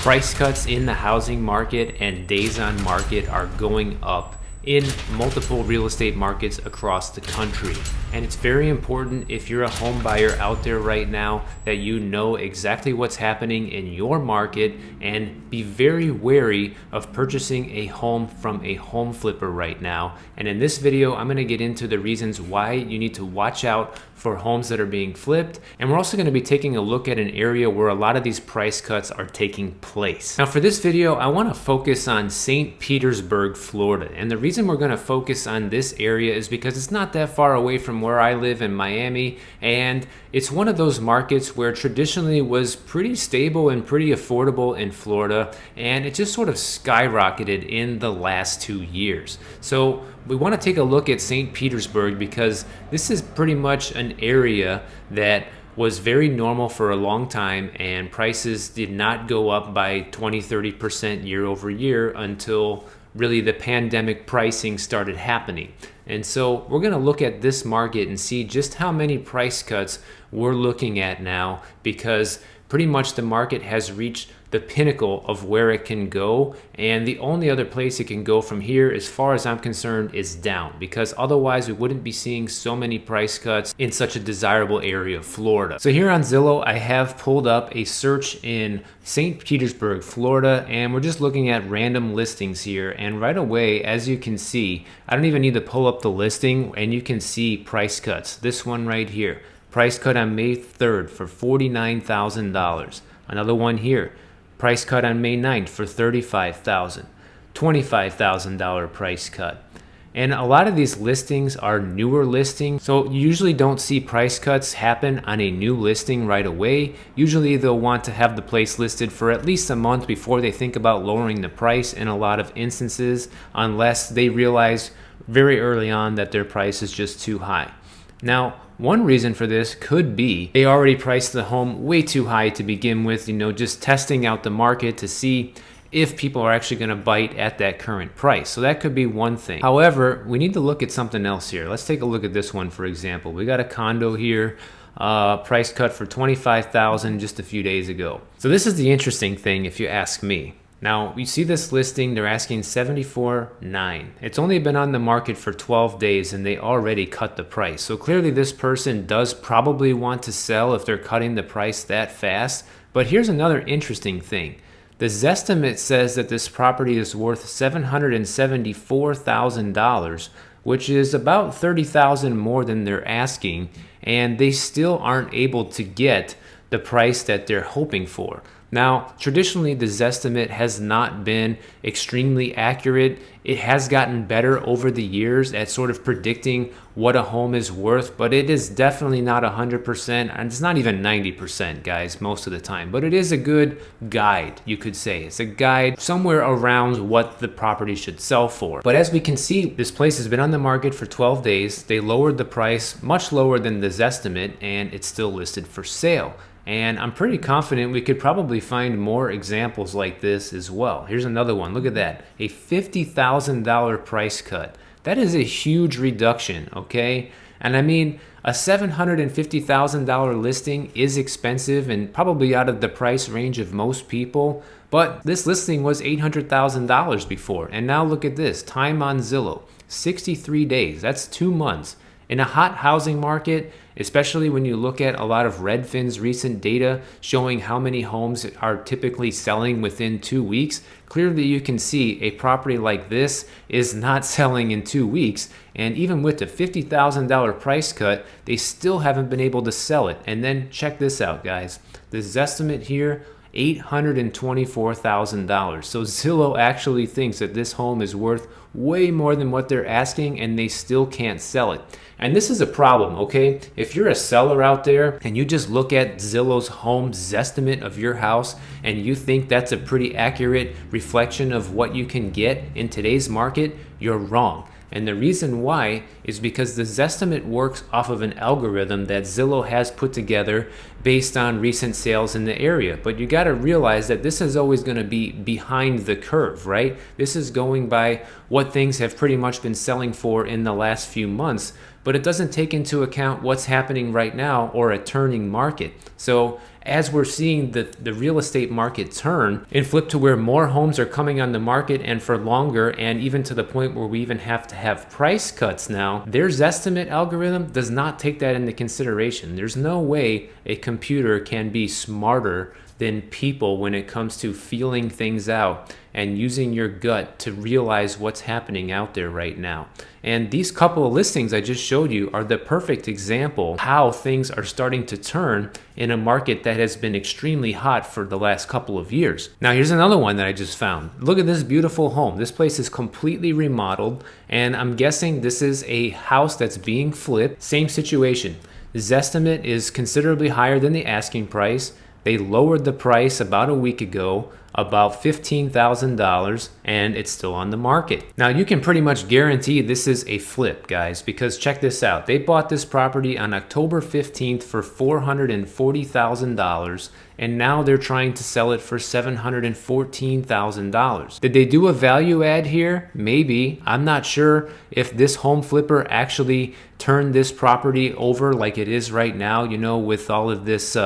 Price cuts in the housing market and days on market are going up in multiple real estate markets across the country. And it's very important, if you're a home buyer out there right now, that you know exactly what's happening in your market and be very wary of purchasing a home from a home flipper right now. And in this video, I'm going to get into the reasons why you need to watch out for homes that are being flipped. And we're also going to be taking a look at an area where a lot of these price cuts are taking place. Now for this video, I want to focus on St. Petersburg, Florida. And the reason we're going to focus on this area is because it's not that far away from where I live in Miami, and it's one of those markets where traditionally was pretty stable and pretty affordable in Florida, and it just sort of skyrocketed in the last 2 years. So we want to take a look at St. Petersburg because this is pretty much an area that was very normal for a long time, and prices did not go up by 20-30% year over year until really the pandemic pricing started happening. And so we're going to look at this market and see just how many price cuts we're looking at now, because pretty much the market has reached the pinnacle of where it can go, and the only other place it can go from here, as far as I'm concerned, is down, because otherwise we wouldn't be seeing so many price cuts in such a desirable area of Florida. So here on Zillow, I have pulled up a search in St. Petersburg, Florida, and we're just looking at random listings here, and right away, as you can see, I don't even need to pull up the listing, and you can see price cuts. This one right here, price cut on May 3rd for $49,000. Another one here, price cut on May 9th for $35,000, $25,000 price cut. And a lot of these listings are newer listings, so you usually don't see price cuts happen on a new listing right away. Usually they'll want to have the place listed for at least a month before they think about lowering the price in a lot of instances, unless they realize very early on that their price is just too high. Now, one reason for this could be they already priced the home way too high to begin with, just testing out the market to see if people are actually going to bite at that current price. So that could be one thing. However, we need to look at something else here. Let's take a look at this one, for example. We got a condo here, price cut for $25,000 just a few days ago. So this is the interesting thing, if you ask me. Now, you see this listing, they're asking $74,900. It's only been on the market for 12 days and they already cut the price. So clearly this person does probably want to sell if they're cutting the price that fast. But here's another interesting thing. The Zestimate says that this property is worth $774,000, which is about $30,000 more than they're asking, and they still aren't able to get the price that they're hoping for. Now, traditionally, the Zestimate has not been extremely accurate. It has gotten better over the years at sort of predicting what a home is worth, but it is definitely not 100%, and it's not even 90%, guys, most of the time. But it is a good guide, you could say. It's a guide somewhere around what the property should sell for. But as we can see, this place has been on the market for 12 days. They lowered the price much lower than the Zestimate, and it's still listed for sale. And I'm pretty confident we could probably find more examples like this as well. Here's another one. Look at that. A $50,000 price cut. That is a huge reduction, okay? And I mean, a $750,000 listing is expensive and probably out of the price range of most people. But this listing was $800,000 before. And now look at this. Time on Zillow, 63 days. That's 2 months. In a hot housing market, especially when you look at a lot of Redfin's recent data showing how many homes are typically selling within 2 weeks, clearly you can see a property like this is not selling in 2 weeks. And even with the $50,000 price cut, they still haven't been able to sell it. And then check this out, guys. The Zestimate here, $824,000. So Zillow actually thinks that this home is worth way more than what they're asking, and they still can't sell it. And this is a problem, okay? If you're a seller out there and you just look at Zillow's home Zestimate of your house and you think that's a pretty accurate reflection of what you can get in today's market, you're wrong. And the reason why is because the Zestimate works off of an algorithm that Zillow has put together based on recent sales in the area. But you got to realize that this is always going to be behind the curve, right? This is going by what things have pretty much been selling for in the last few months. but it doesn't take into account what's happening right now or a turning market. So as we're seeing the real estate market turn and flip to where more homes are coming on the market and for longer, and even to the point where we even have to have price cuts now, their Zestimate algorithm does not take that into consideration. There's no way a computer can be smarter than people when it comes to feeling things out and using your gut to realize what's happening out there right now. And these couple of listings I just showed you are the perfect example how things are starting to turn in a market that has been extremely hot for the last couple of years. Now here's another one that I just found. Look at this beautiful home. This place is completely remodeled, and I'm guessing this is a house that's being flipped. Same situation. Zestimate is considerably higher than the asking price. They lowered the price about a week ago, about $15,000, and it's still on the market. Now you can pretty much guarantee this is a flip, guys, because check this out. They bought this property on October 15th for $440,000, and now they're trying to sell it for $714,000. Did they do a value add here? Maybe. I'm not sure if this home flipper actually turned this property over like it is right now, you know, with all of this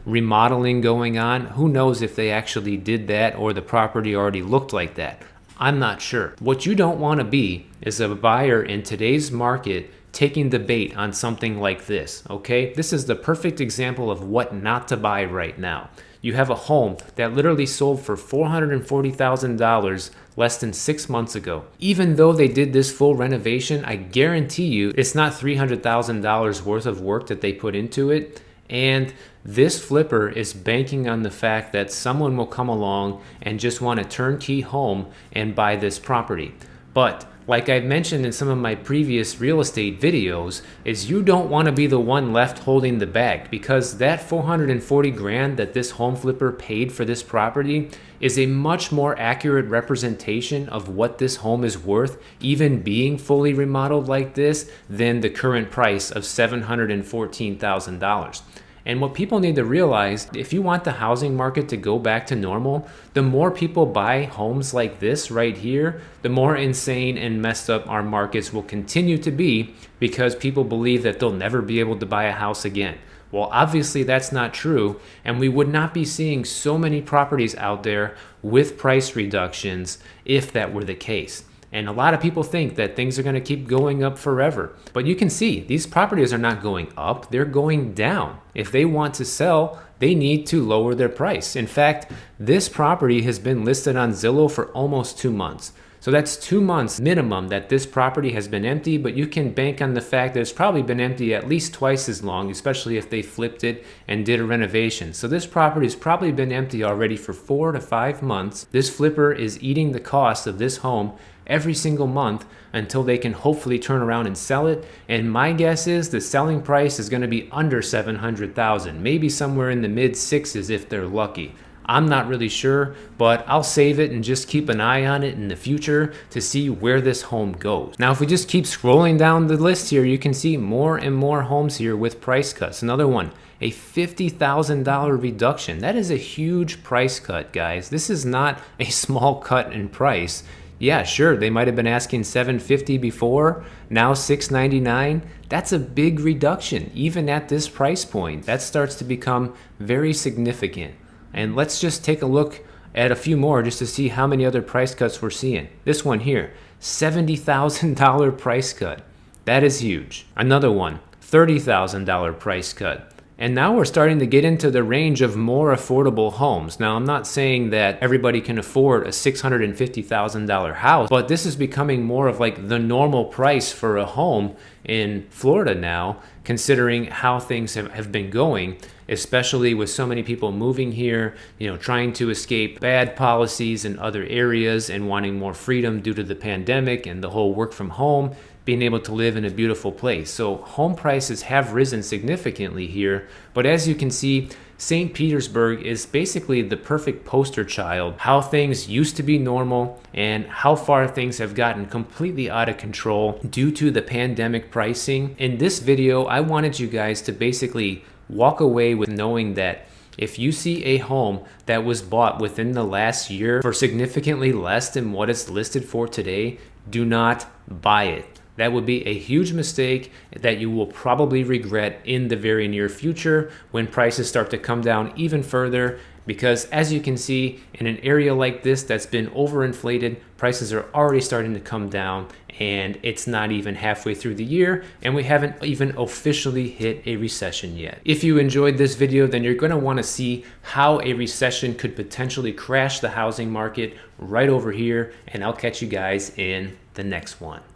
remodeling going on. Who knows if they actually did that or the property already looked like that. I'm not sure. What you don't want to be is a buyer in today's market taking the bait on something like this, okay? This is the perfect example of what not to buy right now. You have a home that literally sold for $440,000 less than 6 months ago. Even though they did this full renovation, I guarantee you it's not $300,000 worth of work that they put into it. And this flipper is banking on the fact that someone will come along and just want a turnkey home and buy this property. But like I've mentioned in some of my previous real estate videos, is you don't want to be the one left holding the bag, because that 440 grand that this home flipper paid for this property is a much more accurate representation of what this home is worth, even being fully remodeled like this, than the current price of $714,000. And what people need to realize, if you want the housing market to go back to normal, the more people buy homes like this right here, the more insane and messed up our markets will continue to be, because people believe that they'll never be able to buy a house again. Well, obviously that's not true, and we would not be seeing so many properties out there with price reductions if that were the case. And a lot of people think that things are going to keep going up forever. But you can see these properties are not going up, they're going down. If they want to sell, they need to lower their price. In fact, this property has been listed on Zillow for almost 2 months. So that's 2 months minimum that this property has been empty, but you can bank on the fact that it's probably been empty at least twice as long, especially if they flipped it and did a renovation. So this property has probably been empty already for 4 to 5 months. This flipper is eating the cost of this home every single month until they can hopefully turn around and sell it. And my guess is the selling price is going to be under $700,000, maybe somewhere in the mid sixes if they're lucky. I'm not really sure, but I'll save it and just keep an eye on it in the future to see where this home goes. Now, if we just keep scrolling down the list here, you can see more and more homes here with price cuts. Another one, a $50,000 reduction. That is a huge price cut, guys. This is not a small cut in price. Yeah, sure, they might have been asking $750 before, now $699. That's a big reduction, even at this price point. That starts to become very significant. And let's just take a look at a few more just to see how many other price cuts we're seeing. This one here, $70,000 price cut. That is huge. Another one, $30,000 price cut. And now we're starting to get into the range of more affordable homes. Now, I'm not saying that everybody can afford a $650,000 house, but this is becoming more of like the normal price for a home in Florida now, considering how things have been going, especially with so many people moving here, you know, trying to escape bad policies in other areas and wanting more freedom due to the pandemic and the whole work from home, being able to live in a beautiful place. So home prices have risen significantly here, but as you can see, St. Petersburg is basically the perfect poster child, how things used to be normal and how far things have gotten completely out of control due to the pandemic pricing. In this video, I wanted you guys to basically walk away with knowing that if you see a home that was bought within the last year for significantly less than what it's listed for today, do not buy it. That would be a huge mistake that you will probably regret in the very near future when prices start to come down even further. Because as you can see, in an area like this that's been overinflated, prices are already starting to come down, and it's not even halfway through the year, and we haven't even officially hit a recession yet. If you enjoyed this video, then you're going to want to see how a recession could potentially crash the housing market right over here, and I'll catch you guys in the next one.